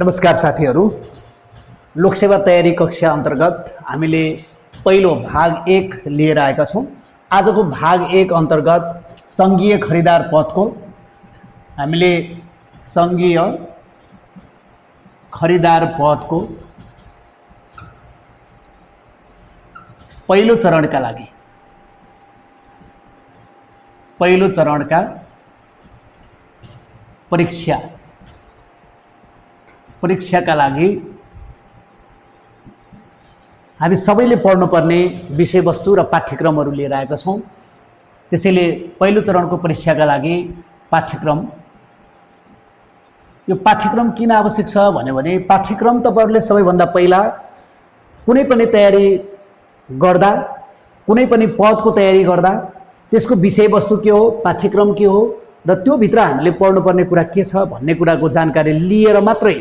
नमस्कार साथीहरू, लोकसेवा तयारी कक्षा अन्तर्गत हामीले पहिलो भाग 1 लिएर आएका छौँ। आजको भाग 1 अन्तर्गत सङ्घीय खरिदार पदको हामीले सङ्घीय खरिदार पदको पहिलो चरणका लागि पहिलो चरणका परीक्षाका लागि हामी सबैले पढ्नुपर्ने विषयवस्तु र पाठ्यक्रमहरू लिएर आएका छौँ। त्यसैले पहिलो चरणको परीक्षाका लागि यो पाठ्यक्रम किन आवश्यक छ भने पाठ्यक्रम तपाईहरुले सबैभन्दा पहिला कुनै पनि तयारी गर्दा, कुनै पनि पदको तयारी गर्दा त्यसको विषयवस्तु के हो, पाठ्यक्रम के हो र त्यो भित्र हामीले पढ्नुपर्ने कुरा के छ भन्ने कुराको जानकारी लिएर मात्रै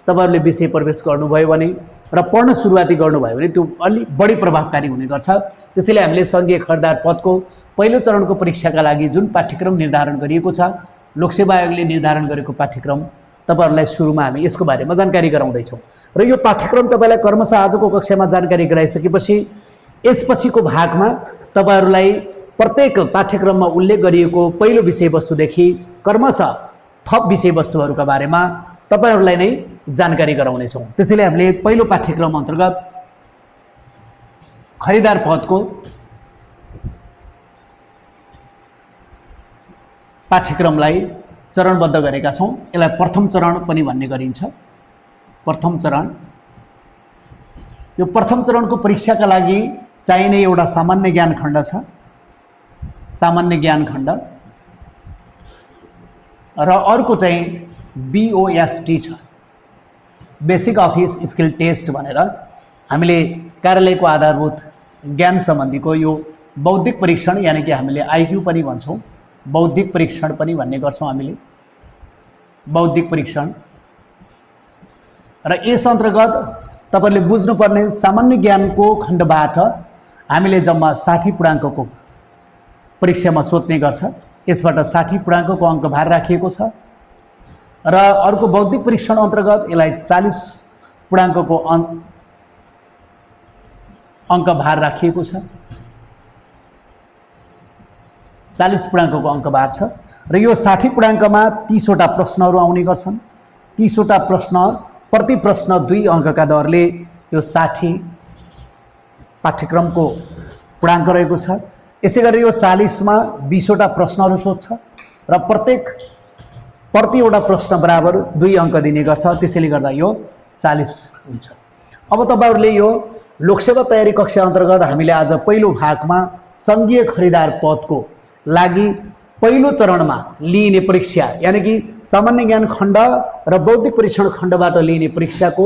तपाईहरुले विषय प्रवेश गर्नुभयो भने र पढ्न सुरुवाती गर्नुभयो भने त्यो अलि बढी प्रभावकारी हुने गर्छ। त्यसैले हामीले सङ्घीय खरिदार पदको पहिलो चरणको परीक्षाका लागि जुन पाठ्यक्रम निर्धारण गरिएको छ, लोकसेवा आयोगले निर्धारण गरेको पाठ्यक्रम तपाईहरुलाई सुरुमा हामी यसको बारेमा जानकारी गराउँदै छौँ र यो पाठ्यक्रम तपाईलाई क्रमशः आजको कक्षामा जानकारी गराइसकेपछि यसपछिको भागमा तपाईहरुलाई प्रत्येक पाठ्यक्रममा उल्लेख गरिएको पहिलो विषयवस्तुदेखि क्रमशः थप विषयवस्तुहरूका बारेमा तपाईहरुलाई नै जानकारी गराउने छौँ। त्यसैले हामीले पहिलो पाठ्यक्रम अन्तर्गत खरिदार पदको पाठ्यक्रमलाई चरणबद्ध गरेका छौँ। यसलाई प्रथम चरण पनि भन्ने गरिन्छ। प्रथम चरण, यो प्रथम चरणको परीक्षाका लागि चाहिने एउटा सामान्य ज्ञान खण्ड छ। सामान्य ज्ञान खण्ड र अर्को चाहिँ BOST छ, बेसिक अफिस स्किल टेस्ट भनेर हामीले कार्यालयको आधारभूत ज्ञान सम्बन्धीको यो बौद्धिक परीक्षण यानी कि हामीले IQ पनि भन्छौँ, बौद्धिक परीक्षण पनि भन्ने गर्छौँ हामीले, बौद्धिक परीक्षण। र यस अन्तर्गत तपाईले बुझ्नुपर्ने सामान्य ज्ञानको खण्डबाट हामीले जम्मा 60 पूर्णाङ्कको परीक्षामा सोध्ने गर्छ। यसबाट 60 पूर्णाङ्कको अङ्कभार राखिएको छ र अर्को बौद्धिक परीक्षण अन्तर्गत यसलाई 40 पूर्णाङ्कको अङ्कभार राखिएको छ। 40 पूर्णाङ्कको अङ्कभार छ र यो 60 पूर्णाङ्कमा 30 वटा प्रश्नहरू आउने गर्छन्। 30 वटा प्रश्न, प्रति प्रश्न 2 अङ्कका दरले यो 60 पाठ्यक्रमको पूर्णाङ्क रहेको छ। यसै गरी यो 40 मा 20 वटा प्रश्नहरू सोध्छ र प्रतिवटा प्रश्न बराबर 2 अङ्क दिने गर्छ। त्यसैले गर्दा यो 40 हुन्छ। अब तपाईहरुले यो लोकसेवा तयारी कक्षा अन्तर्गत हामीले आज पहिलो भागमा सङ्घीय खरिदार पदको लागि पहिलो चरणमा लिइने परीक्षा यानी कि सामान्य ज्ञान खण्ड र बौद्धिक परीक्षण खण्डबाट लिइने परीक्षाको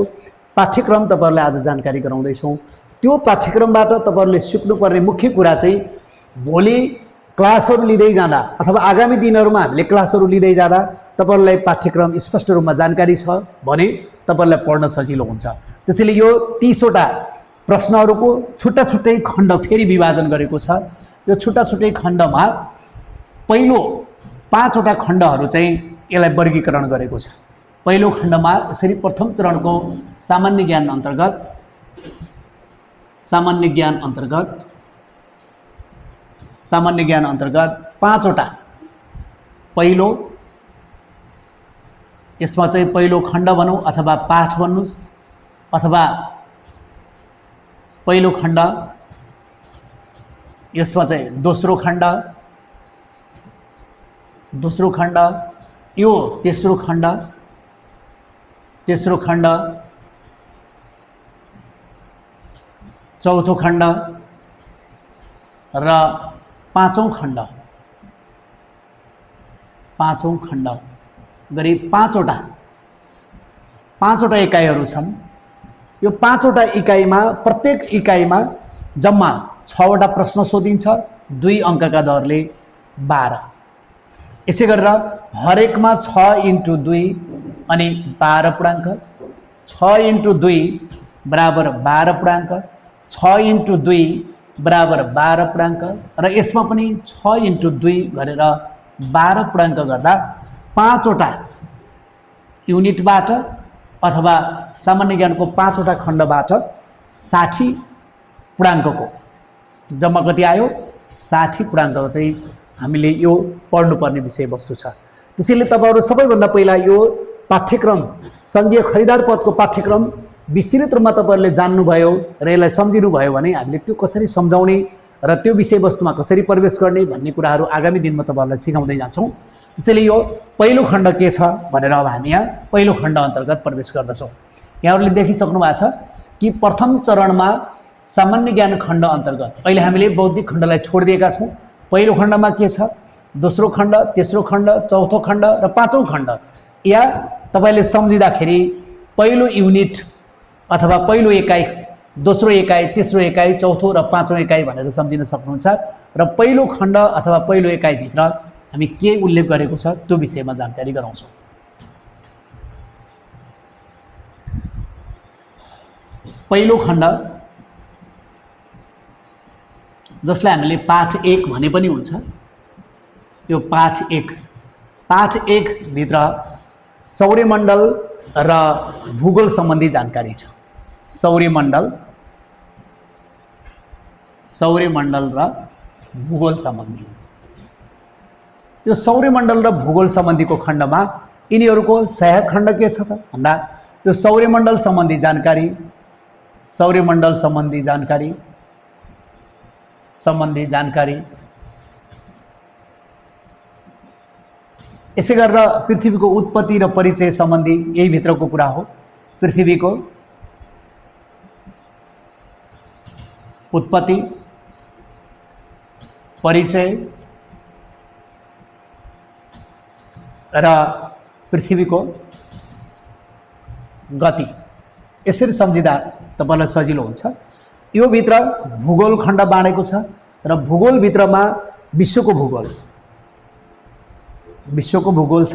पाठ्यक्रम तपाईहरुलाई आज जानकारी गराउँदै छौँ। त्यो पाठ्यक्रमबाट तपाईहरुले सिक्नुपर्ने मुख्य कुरा चाहिँ भोलि क्लासहरू लिँदै जाँदा अथवा आगामी दिनहरूमा हामीले क्लासहरू लिँदै जाँदा तपाईहरुलाई पाठ्यक्रम स्पष्ट रूपमा जानकारी छ भने तपाईहरुलाई पढ्न सजिलो हुन्छ। त्यसैले यो 30 वटा प्रश्नहरूको छुट्टा छुट्टै खण्ड फेरि विभाजन गरेको छ। यो छुट्टा छुट्टै खण्डमा पहिलो 5 वटा खण्डहरू चाहिँ यसलाई वर्गीकरण गरेको छ। पहिलो खण्डमा यसरी प्रथम चरणको सामान्य ज्ञान अन्तर्गत सामान्य ज्ञान अन्तर्गत 5 वटा पहिलो, यसमा चाहिँ पहिलो खण्ड भनौँ अथवा पाठ भन्नुस् अथवा पहिलो खण्ड, यसमा चाहिँ दोस्रो खण्ड, यो तेस्रो खण्ड, चौथो खण्ड र पाँचौं खण्ड गरी 5 वटा इकाइहरू छन्। यो 5 वटा इकाइमा प्रत्येक इकाइमा जम्मा 6 वटा प्रश्न सोधिन्छ, 2 अङ्कका दरले 12। यसै गरेर हरेकमा 6 × 2 अनि 12 पूर्णाङ्क, 6 × 2 बराबर 12 पूर्णाङ्क, 6 × 2 बराबर 12 पूर्णाङ्क र यसमा पनि 6 × 2 गरेर 12 पूर्णाङ्क गर्दा 5 वटा युनिटबाट अथवा सामान्य ज्ञानको 5 वटा खण्डबाट 60 पूर्णाङ्कको जम्मा कति आयो 60 पूर्णाङ्कको चाहिँ हामीले यो पढ्नुपर्ने विषयवस्तु छ। त्यसैले तपाईहरु सबैभन्दा पहिला यो पाठ्यक्रम संघीय खरिदार पदको पाठ्यक्रम विस्तृत रूपमा तपाईहरुले जान्नुभयो र यसलाई सम्झिनुभयो भने हामीले त्यो कसरी सम्झाउने र त्यो विषयवस्तुमा कसरी प्रवेश गर्ने भन्ने कुराहरू आगामी दिनमा तपाईहरुलाई सिकाउँदै जान्छौं। त्यसैले यो पहिलो खण्ड के छ भनेर अब हामी यहाँ पहिलो खण्ड अन्तर्गत प्रवेश गर्दछौं। यहाँहरुले देखिसक्नु भएको छ कि प्रथम चरणमा सामान्य ज्ञान खण्ड अन्तर्गत अहिले हामीले बौद्धिक खण्डलाई छोडिदिएका छौं। पहिलो खण्डमा के छ, दोस्रो खण्ड, तेस्रो खण्ड, चौथो खण्ड र पाँचौं खण्ड। या तपाईले सम्झिदाखेरि पहिलो युनिट अथवा पहिलो एकाइ, दोस्रो एकाइ, तेस्रो एकाइ, चौथो र पाँचौं एकाइ भनेर सम्झिन सक्नुहुन्छ। र पहिलो खण्ड अथवा पहिलो एकाइ भित्र हामी के उल्लेख गरेको छ त्यो विषयमा जानकारी गराउँछौं। पहिलो खण्ड जसलाई हामीले पाठ 1 भने पनि हुन्छ, यो पाठ 1 भित्र सौर्यमण्डल र भूगोल सम्बन्धी जानकारी छ। सौर्यमण्डल र भूगोल सम्बन्धी, यो सौर्यमण्डल र भूगोल सम्बन्धीको खण्डमा यिनीहरूको सहायक खण्ड के छ त भन्दा यो सौर्यमण्डल सम्बन्धी जानकारी, सौर्यमण्डल सम्बन्धी जानकारी यसै गरेर पृथ्वीको उत्पत्ति र परिचय सम्बन्धी यही भित्रको कुरा हो। पृथ्वीको उत्पत्ति, परिचय र पृथ्वीको गति यसरी सम्झिँदा तपाईलाई सजिलो हुन्छ। यो भित्र भूगोल खण्ड बाँडेको छ र भूगोल भित्रमा विश्वको भूगोल छ।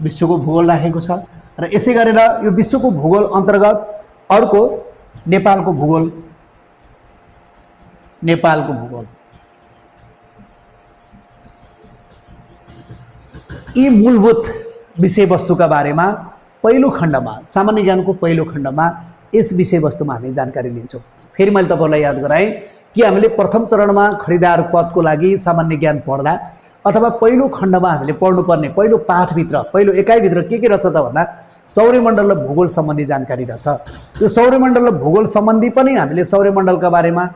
विश्वको भूगोल राखेको छ र यसै गरेर यो विश्वको भूगोल अन्तर्गत अर्को नेपालको भूगोल यी मूलभूत विषयवस्तुका बारेमा पहिलो खण्डमा, सामान्य ज्ञानको पहिलो खण्डमा यस विषयवस्तुमा हामी जानकारी लिन्छौं। फेरि मैले तपाईलाई याद गराएँ कि हामीले प्रथम चरणमा खरिदार पदको लागि सामान्य ज्ञान पढ्दा अथवा पहिलो खण्डमा हामीले पढ्नुपर्ने पहिलो पाठभित्र, पहिलो एकाइभित्र के रहेछ त भन्दा सौर्यमण्डल र भूगोल सम्बन्धी जानकारी रहेछ। यो सौर्यमण्डल र भूगोल सम्बन्धी पनि हामीले सौर्यमण्डलका बारेमा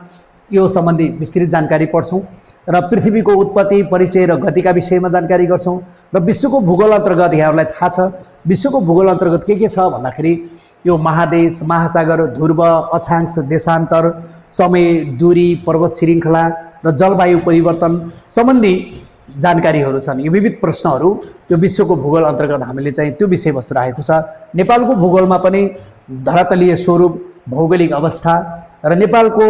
यो सम्बन्धी विस्तृत जानकारी पढ्छौं र पृथ्वीको उत्पत्ति, परिचय र गतिका विषयमा जानकारी गर्छौं। र विश्वको भूगोल अन्तर्गत यहाँहरूलाई थाहा छ विश्वको भूगोल अन्तर्गत के छ भन्दाखेरि यो महादेश, महासागर, ध्रुव, अक्षांश, देशान्तर, समय, दूरी, पर्वत श्रृङ्खला र जलवायु परिवर्तन सम्बन्धी जानकारीहरू छन्। यो विविध प्रश्नहरू यो विश्वको भूगोल अन्तर्गत हामीले चाहिँ त्यो विषयवस्तु राखेको छ। नेपालको भूगोलमा पनि धरातलीय स्वरूप, भौगोलिक अवस्था र नेपालको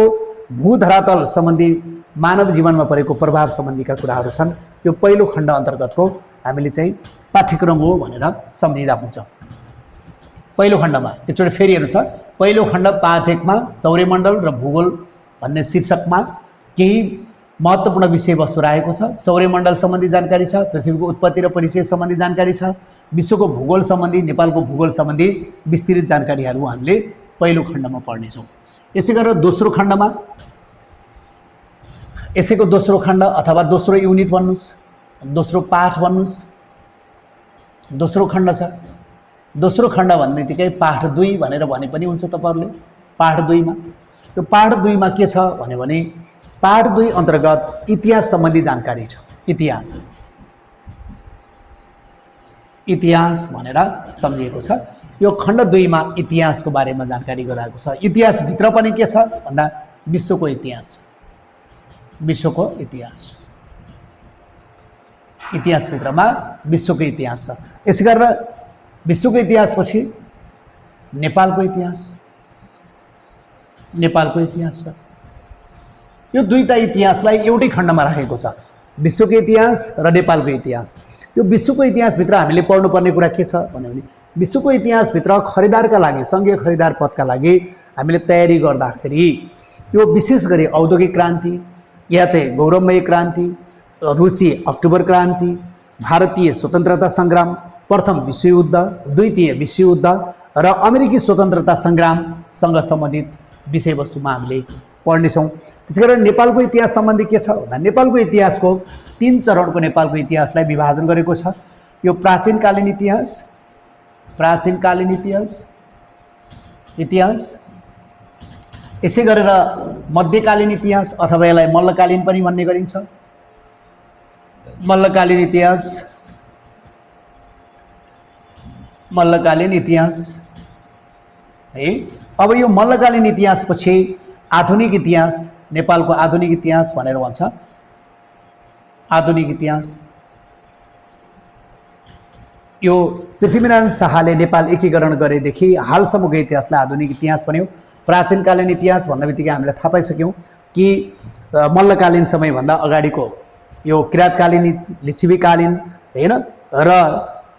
भूधरातल सम्बन्धी मानव जीवनमा परेको प्रभाव सम्बन्धीका कुराहरू छन्। यो पहिलो खण्ड अन्तर्गतको हामीले चाहिँ पाठ्यक्रम हो भनेर सम्झिँदा हुन्छ। पहिलो खण्डमा एकचोटि फेरि हेर्नुस् त, पहिलो खण्ड पाठ 1 मा सौर्यमण्डल र भूगोल भन्ने शीर्षकमा केही महत्त्वपूर्ण विषयवस्तु राखेको छ। सौर्यमण्डल सम्बन्धी जानकारी छ, पृथ्वीको उत्पत्ति र परिचय सम्बन्धी जानकारी छ, विश्वको भूगोल सम्बन्धी, नेपालको भूगोल सम्बन्धी विस्तृत जानकारीहरू हामीले पहिलो खण्डमा पढ्नेछौँ। यसै गरेर दोस्रो खण्डमा, यसैको दोस्रो खण्ड अथवा दोस्रो युनिट भन्नुस्, दोस्रो पाठ भन्नुस्, दोस्रो खण्ड छ। दोस्रो खण्ड भन्नेबित्तिकै पाठ 2 भनेर भने पनि हुन्छ तपाईहरुले। पाठ 2 मा, यो पाठ 2 मा के छ भने पाठ 2 अन्तर्गत इतिहास सम्बन्धी जानकारी छ। इतिहास भनेर सम्झिएको छ। यो खण्ड 2 मा इतिहासको बारेमा जानकारी गराएको छ। इतिहास भित्र पनि के छ भन्दा विश्वको इतिहास भित्रमा विश्वको इतिहास छ। यसै गरेर विश्वको इतिहासपछि नेपालको इतिहास छ। यो दुईटा इतिहासलाई एउटै खण्डमा राखेको छ, विश्वको इतिहास र नेपालको इतिहास। यो विश्वको इतिहासभित्र हामीले पढ्नुपर्ने कुरा के छ भने विश्वको इतिहासभित्र खरिदारका लागि, संघीय खरिदार पदका लागि हामीले तयारी गर्दाखेरि यो विशेष गरी औद्योगिक क्रान्ति या चाहिँ गौरवमय क्रान्ति, रुसी अक्टोबर क्रान्ति भारतीय स्वतन्त्रता सङ्ग्राम, प्रथम विश्वयुद्ध, द्वितीय विश्वयुद्ध र अमेरिकी स्वतन्त्रता सङ्ग्रामसँग सम्बन्धित विषयवस्तुमा हामीले पढ्नेछौँ। त्यसै गरेर नेपालको इतिहास सम्बन्धी के छ भन्दा नेपालको इतिहासको 3 चरणको नेपालको इतिहासलाई विभाजन गरेको छ। यो प्राचीनकालीन इतिहास, प्राचीनकालीन इतिहास, यसै गरेर मध्यकालीन इतिहास अथवा यसलाई मल्लकालीन पनि भन्ने गरिन्छ। मल्लकालीन इतिहास, मल्लकालीन इतिहास है। अब यो मल्लकालीन इतिहासपछि आधुनिक इतिहास, नेपालको आधुनिक इतिहास भनेर भन्छ। आधुनिक इतिहास यो पृथ्वीनारायण शाहले नेपाल एकीकरण गरेदेखि हालसम्मको इतिहासलाई आधुनिक इतिहास भन्यो। प्राचीनकालीन इतिहास भन्ने बित्तिकै हामीले थाहा पाइसक्यौँ कि मल्लकालीन समयभन्दा अगाडिको यो किराँतकालीन, लिच्छवीकालीन हैन, र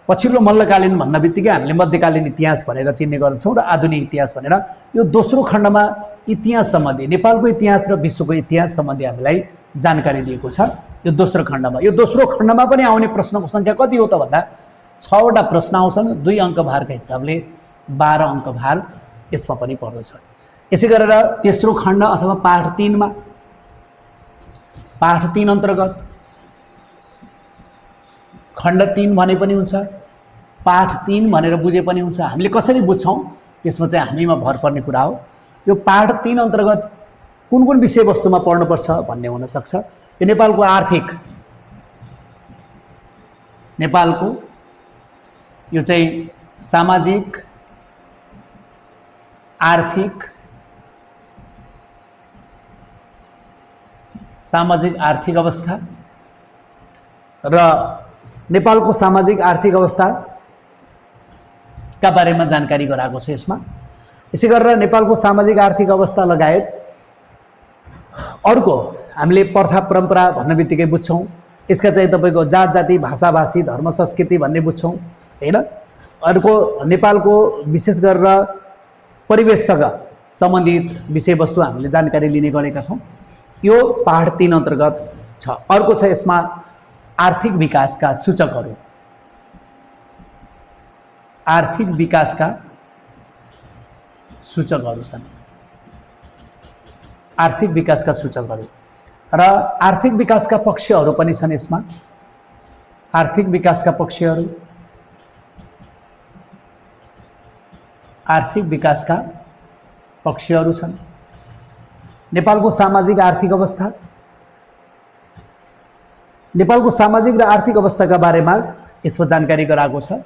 पछिल्लो मल्लकालीन भन्न बित्तिकै हामीले मध्यकालीन इतिहास भनेर चिन्ने गर्दछौँ र आधुनिक इतिहास भनेर। यो दोस्रो खण्डमा इतिहास सम्बन्धी, नेपालको इतिहास र विश्वको इतिहास सम्बन्धी हामीलाई जानकारी दिएको छ यो दोस्रो खण्डमा। यो दोस्रो खण्डमा पनि आउने प्रश्नको सङ्ख्या कति हो त भन्दा 6 वटा प्रश्न आउँछन्। 2 अङ्क भारका हिसाबले 12 अङ्क भार यसमा पनि पर्दछ। यसै गरेर तेस्रो खण्ड अथवा पाठ 3 मा, पाठ 3 अन्तर्गत खण्ड 3 भने पनि हुन्छ, पाठ 3 भनेर बुझे पनि हुन्छ। हामीले कसरी बुझ्छौँ त्यसमा चाहिँ हामीमा भर पर्ने कुरा हो। यो पाठ 3 अन्तर्गत कुन कुन विषयवस्तुमा पढ्नुपर्छ भन्ने हुनसक्छ। यो नेपालको आर्थिक, नेपालको यो चाहिँ सामाजिक, आर्थिक, सामाजिक आर्थिक अवस्था र नेपालको सामाजिक आर्थिक अवस्थाका बारेमा जानकारी गराएको छ यसमा। यसै गरेर नेपालको सामाजिक आर्थिक अवस्था लगायत अर्को हामीले प्रथा परम्परा भन्ने बित्तिकै बुझ्छौँ। यसका चाहिँ तपाईँको जात जाति, भाषा भाषी, धर्म संस्कृति भन्ने बुझ्छौँ हैन। अर्को नेपालको विशेष गरेर परिवेशसँग सम्बन्धित विषयवस्तु हामीले जानकारी लिने गरेका छौँ। यो पाठ 3 अन्तर्गत छ। अर्को छ यसमा आर्थिक विकासका सूचकहरू, आर्थिक विकासका सूचकहरू छन्, आर्थिक विकासका सूचकहरू र आर्थिक विकासका पक्षहरू पनि छन् यसमा। आर्थिक विकासका पक्षहरू, आर्थिक विकासका पक्षहरू छन्। नेपालको सामाजिक आर्थिक अवस्था, नेपालको सामाजिक र आर्थिक अवस्थाका बारेमा यसमा जानकारी गराएको छ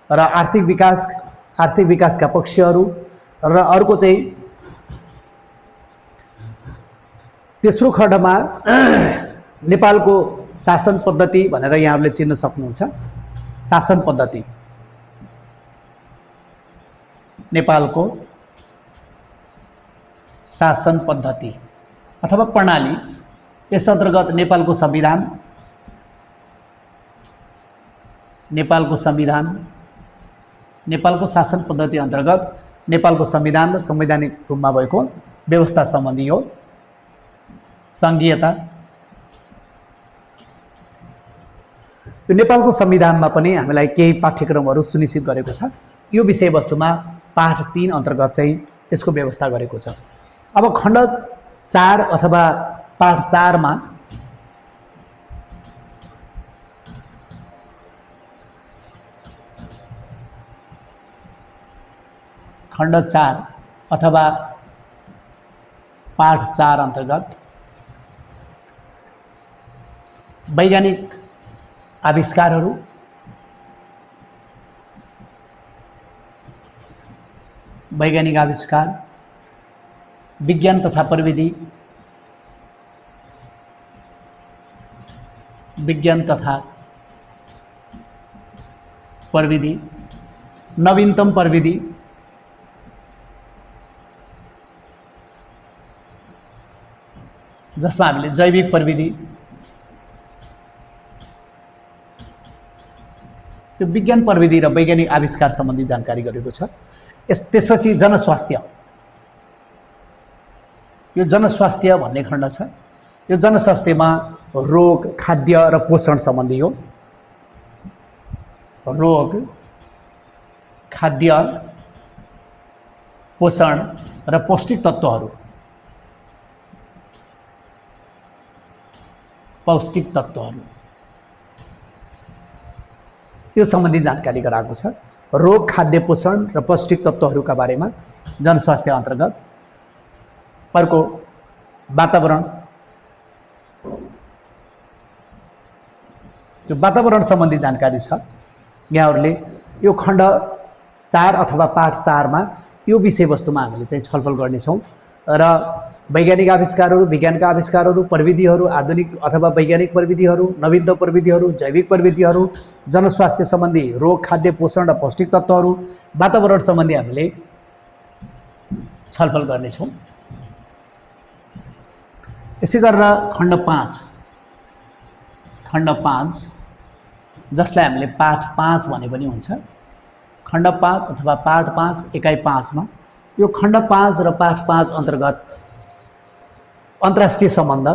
र आर्थिक विकासका पक्षहरू र अर्को चाहिँ तेस्रो खण्डमा नेपालको शासन पद्धति भनेर यहाँहरूले चिन्न सक्नुहुन्छ। शासन पद्धति, नेपालको शासन पद्धति अथवा प्रणाली, यस अन्तर्गत नेपालको संविधान, नेपालको संविधान, नेपालको शासन पद्धति अन्तर्गत नेपालको संविधान र संवैधानिक रूपमा भएको व्यवस्था सम्बन्धी हो। सङ्घीयता, यो नेपालको संविधानमा पनि हामीलाई केही पाठ्यक्रमहरू सुनिश्चित गरेको छ। यो विषयवस्तुमा पाठ 3 अन्तर्गत चाहिँ यसको व्यवस्था गरेको छ। अब खण्ड 4 अथवा पाठ 4 मा खण्ड 4 अथवा पाठ 4 अन्तर्गत वैज्ञानिक आविष्कारहरू, वैज्ञानिक आविष्कार, विज्ञान तथा प्रविधि, विज्ञान तथा प्रविधि, नवीनतम प्रविधि, जसमा हामीले जैविक प्रविधि, यो विज्ञान प्रविधि र वैज्ञानिक आविष्कार सम्बन्धी जानकारी गरेको छ। त्यसपछि जनस्वास्थ्य, यो जनस्वास्थ्य भन्ने खण्ड छ। यो जनस्वास्थ्यमा रोग, खाद्य र पोषण सम्बन्धी हो। रोग, खाद्य, पोषण र पौष्टिक तत्त्वहरू यो सम्बन्धी जानकारी गराएको छ। रोग, खाद्य, पोषण र पौष्टिक तत्त्वहरूका बारेमा जनस्वास्थ्य अन्तर्गत। अर्को वातावरण, जो वातावरण सम्बन्धी जानकारी छ। यहाँहरूले यो खण्ड 4 अथवा पाठ 4 मा यो विषयवस्तुमा हामीले चाहिँ छलफल गर्नेछौँ र वैज्ञानिक आविष्कारहरू, विज्ञानका आविष्कारहरू, प्रविधिहरू, आधुनिक अथवा वैज्ञानिक प्रविधिहरू, नवीनतम प्रविधिहरू, जैविक प्रविधिहरू, जनस्वास्थ्य सम्बन्धी रोग, खाद्य, पोषण र पौष्टिक तत्त्वहरू, वातावरण सम्बन्धी हामीले छलफल गर्नेछौँ। यसै गरेर खण्ड 5 जसलाई हामीले पाठ 5 भने पनि हुन्छ। खण्ड 5 अथवा पाठ 5 एकाइ 5 मा यो खण्ड 5 र पाठ 5 अन्तर्गत अन्तर्राष्ट्रिय सम्बन्ध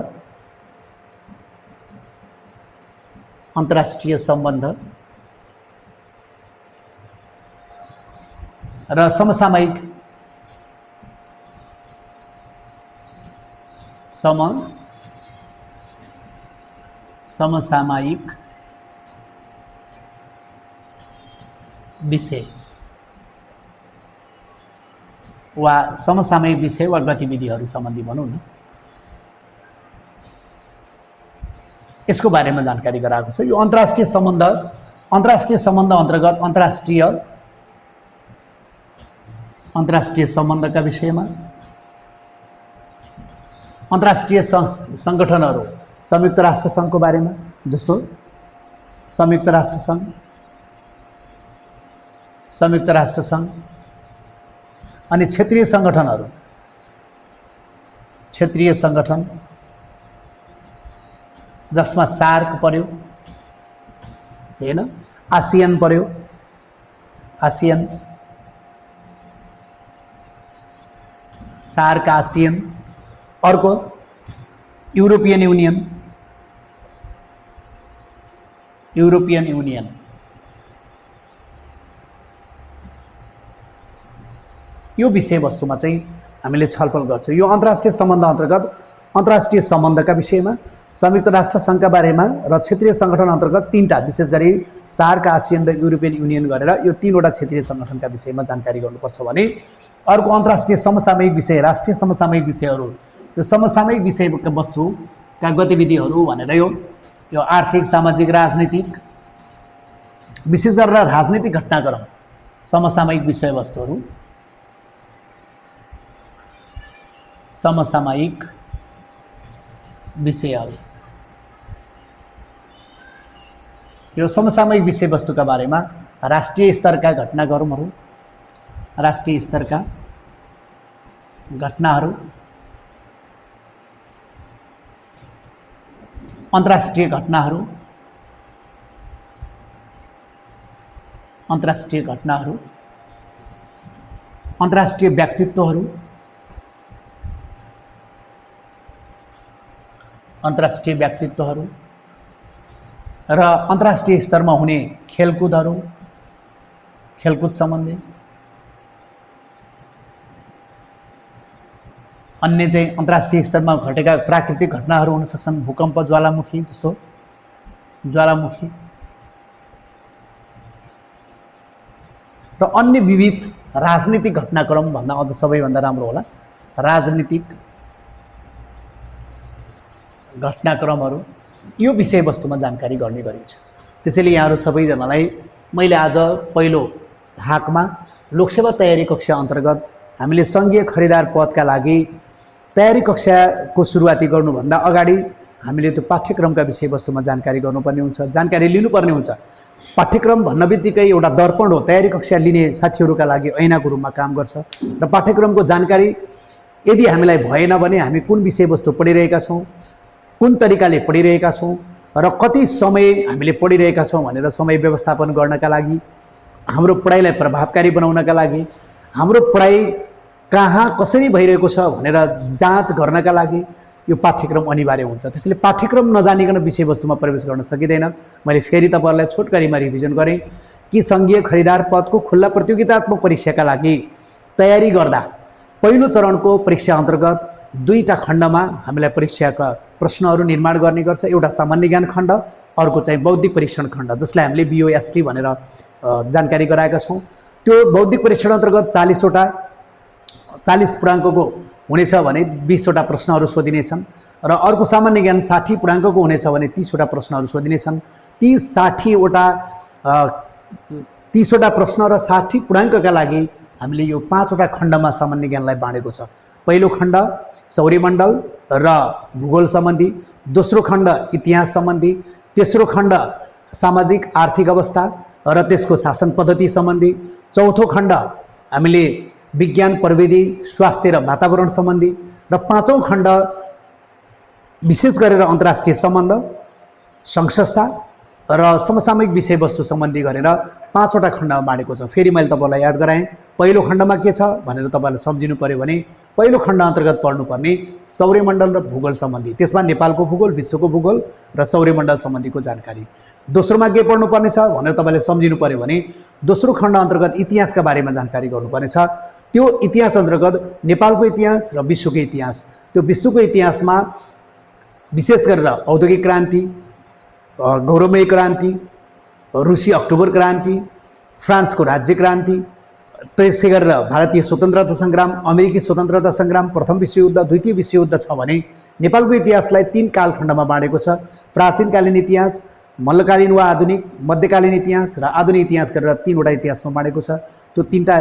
र समसामयिक विषय वा समसामयिक विषय वा गतिविधिहरू सम्बन्धी भनौँ न, यसको बारेमा जानकारी गराएको छ। यो अन्तर्राष्ट्रिय सम्बन्ध अन्तर्गत अन्तर्राष्ट्रिय सम्बन्धका विषयमा अन्तर्राष्ट्रिय सङ्गठनहरू, संयुक्त राष्ट्र सङ्घको बारेमा, जस्तो संयुक्त राष्ट्र सङ्घ अनि क्षेत्रीय सङ्गठन जसमा सार्क पर्यो, हैन, आसियान पर्यो, सार्क, आसियान। अर्को युरोपियन युनियन यो विषयवस्तुमा चाहिँ हामीले छलफल गर्छौँ। यो अन्तर्राष्ट्रिय सम्बन्ध अन्तर्गत अन्तर्राष्ट्रिय सम्बन्धका विषयमा, संयुक्त राष्ट्र सङ्घका बारेमा र क्षेत्रीय सङ्गठन अन्तर्गत 3टा, विशेष गरी सार्क, आसियान र युरोपियन युनियन गरेर यो 3वटा क्षेत्रीय सङ्गठनका विषयमा जानकारी गर्नुपर्छ भने अर्को अन्तर्राष्ट्रिय समसामयिक विषय, राष्ट्रिय समसामयिक विषयहरू, यो समसामयिक विषयका वस्तुका गतिविधिहरू भनेर यो आर्थिक, सामाजिक, राजनीतिक, विशेष गरेर राजनीतिक घटनाक्रम, समसामयिक विषयवस्तुहरू, समसामयिक विषयहरू। यो समसामयिक विषयवस्तुका बारेमा राष्ट्रिय स्तरका घटनाक्रमहरू, अन्तर्राष्ट्रिय घटनाहरू, अन्तर्राष्ट्रिय व्यक्तित्वहरू, र अन्तर्राष्ट्रिय स्तरमा हुने खेलकुद सम्बन्धी, अन्य चाहिँ अन्तर्राष्ट्रिय स्तरमा घटेका प्राकृतिक घटनाहरू हुन सक्छन्, भूकम्प, ज्वालामुखी र अन्य विविध राजनीतिक घटनाक्रम भन्दा अझ सबैभन्दा राम्रो होला राजनीतिक घटनाक्रमहरू, यो विषयवस्तुमा जानकारी गर्ने गरिन्छ। त्यसैले यहाँहरू सबैजनालाई मैले आज पहिलो भागमा लोकसेवा तयारी कक्षा अन्तर्गत हामीले सङ्घीय खरिदार पदका लागि तयारी कक्षाको सुरुवाती गर्नुभन्दा अगाडि हामीले त्यो पाठ्यक्रमका विषयवस्तुमा जानकारी गर्नुपर्ने हुन्छ, जानकारी लिनुपर्ने हुन्छ। पाठ्यक्रम भन्न बित्तिकै एउटा दर्पण हो, तयारी कक्षा लिने साथीहरूका लागि ऐनाको रूपमा काम गर्छ र पाठ्यक्रमको जानकारी यदि हामीलाई भएन भने हामी कुन विषयवस्तु पढिरहेका छौँ, कुन तरिकाले पढिरहेका छौँ र कति समय हामीले पढिरहेका छौँ भनेर समय व्यवस्थापन गर्नका लागि, हाम्रो पढाइलाई प्रभावकारी बनाउनका लागि, हाम्रो पढाइ कहाँ कसरी भइरहेको छ भनेर जाँच गर्नका लागि यो पाठ्यक्रम अनिवार्य हुन्छ। त्यसैले पाठ्यक्रम नजानिकन विषयवस्तुमा प्रवेश गर्न सकिँदैन। मैले फेरि तपाईहरुलाई छोटकरीमा रिभिजन गरेँ। कि सङ्घीय खरिदार पदको खुल्ला प्रतियोगितात्मक परीक्षाका लागि तयारी गर्दा पहिलो चरणको परीक्षा अन्तर्गत 2टा खण्डमा हामीलाई परीक्षाका प्रश्नहरू निर्माण गर्ने गर्छ। एउटा सामान्य ज्ञान खण्ड, अर्को चाहिँ बौद्धिक परीक्षण खण्ड, जसलाई हामीले BOST भनेर जानकारी गराएका छौँ। त्यो बौद्धिक परीक्षण अन्तर्गत 40 पूर्णाङ्कको हुनेछ भने 20वटा प्रश्नहरू सोधिनेछन् र अर्को सामान्य ज्ञान 60 पूर्णाङ्कको हुनेछ भने 30वटा प्रश्नहरू सोधिनेछन्। ती 30वटा प्रश्न र 60 पूर्णाङ्कका लागि हामीले यो 5वटा खण्डमा सामान्य ज्ञानलाई बाँडेको छ। पहिलो खण्ड सौर्यमण्डल र भूगोल सम्बन्धी, दोस्रो खण्ड इतिहास सम्बन्धी, तेस्रो खण्ड सामाजिक आर्थिक अवस्था र त्यसको शासन पद्धति सम्बन्धी, चौथो खण्ड हामीले विज्ञान प्रविधि स्वास्थ्य र वातावरण सम्बन्धी र पाँचौं खण्ड विशेष गरेर अन्तर्राष्ट्रिय सम्बन्ध सङ्घ संस्था र समसामयिक विषयवस्तु सम्बन्धी गरेर 5वटा खण्डमा बाँडेको छ। फेरि मैले तपाईँलाई याद गराएँ, पहिलो खण्डमा के छ भनेर तपाईँलाई सम्झिनु पर्यो भने पहिलो खण्ड अन्तर्गत पढ्नुपर्ने सौर्यमण्डल र भूगोल सम्बन्धी, त्यसमा नेपालको भूगोल, विश्वको भूगोल र सौर्यमण्डल सम्बन्धीको जानकारी। दोस्रोमा के पढ्नुपर्ने छ भनेर तपाईँले सम्झिनु पर्यो भने दोस्रो खण्ड अन्तर्गत इतिहासका बारेमा जानकारी गर्नुपर्नेछ। त्यो इतिहास अन्तर्गत नेपालको इतिहास र विश्वको इतिहास। त्यो विश्वको इतिहासमा विशेष गरेर औद्योगिक क्रान्ति, गौरवमय क्रान्ति, रुसी अक्टोबर क्रान्ति, फ्रान्सको राज्य क्रान्ति, त्यसै गरेर भारतीय स्वतन्त्रता सङ्ग्राम, अमेरिकी स्वतन्त्रता सङ्ग्राम, प्रथम विश्वयुद्ध, द्वितीय विश्वयुद्ध छ भने नेपालको इतिहासलाई 3 कालखण्डमा बाँडेको छ। प्राचीनकालीन इतिहास, मल्लकालीन वा आधुनिक, मध्यकालीन इतिहास र आधुनिक इतिहास गरेर 3वटा इतिहासमा बाँडेको छ। त्यो 3टा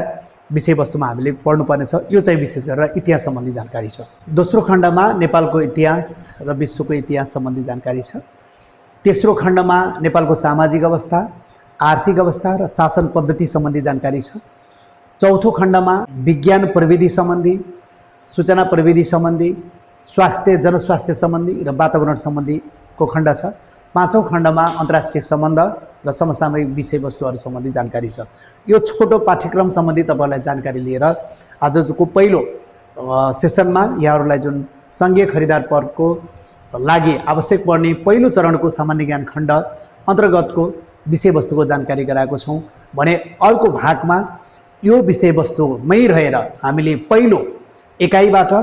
विषयवस्तुमा हामीले पढ्नुपर्ने छ। यो चाहिँ विशेष गरेर इतिहास सम्बन्धी जानकारी छ। दोस्रो खण्डमा नेपालको इतिहास र विश्वको इतिहास सम्बन्धी जानकारी छ। तेस्रो खण्डमा नेपालको सामाजिक अवस्था, आर्थिक अवस्था र शासन पद्धति सम्बन्धी जानकारी छ। चौथो खण्डमा विज्ञान प्रविधि सम्बन्धी, सूचना प्रविधि सम्बन्धी, स्वास्थ्य जनस्वास्थ्य सम्बन्धी र वातावरण सम्बन्धीको खण्ड छ। पाँचौं खण्डमा अन्तर्राष्ट्रिय सम्बन्ध र समसामयिक विषयवस्तुहरू सम्बन्धी जानकारी छ। यो छोटो पाठ्यक्रम सम्बन्धी तपाईँलाई जानकारी लिएर आजको पहिलो सेसनमा यहाँहरूलाई जुन सङ्घीय खरिदार पदको लागि आवश्यक पर्ने पहिलो चरणको सामान्य ज्ञान खण्ड अन्तर्गतको विषयवस्तुको जानकारी गराएको छौँ भने अर्को भागमा यो विषयवस्तुमै रहेर हामीले पहिलो एकाइबाट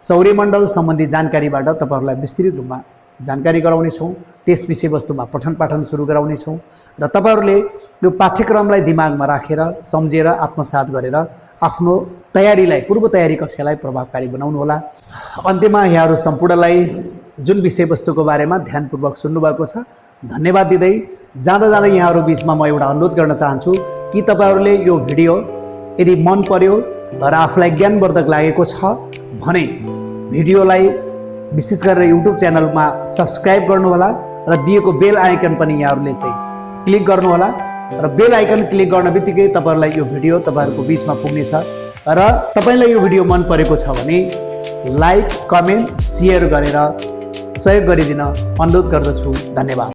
सौर्यमण्डल सम्बन्धी जानकारीबाट तपाईँहरूलाई विस्तृत रूपमा जानकारी गराउनेछौँ। त्यस विषयवस्तुमा पठन पाठन सुरु गराउनेछौँ र तपाईँहरूले यो पाठ्यक्रमलाई दिमागमा राखेर सम्झेर आत्मसात गरेर आफ्नो तयारीलाई, पूर्व तयारी कक्षालाई प्रभावकारी बनाउनुहोला। अन्त्यमा यहाँहरू सम्पूर्णलाई जुन विषयवस्तुको बारेमा ध्यानपूर्वक सुन्नुभएको छ धन्यवाद दिँदै जाँदा जाँदै यहाँहरू बिचमा म एउटा अनुरोध गर्न चाहन्छु कि तपाईँहरूले यो भिडियो यदि मन पर्यो र आफूलाई ज्ञानवर्धक लागेको छ भने भिडियोलाई विशेष गरेर युट्युब च्यानलमा सब्सक्राइब गर्नुहोला र दिएको बेल आइकन पनि यहाँहरूले चाहिँ क्लिक गर्नुहोला र बेल आइकन क्लिक गर्न बित्तिकै तपाईँहरूलाई यो भिडियो तपाईँहरूको बिचमा पुग्नेछ र तपाईँलाई यो भिडियो मन परेको छ भने लाइक, कमेन्ट, सेयर गरेर सहयोग गरिदिन अनुरोध गर्दछु। धन्यवाद।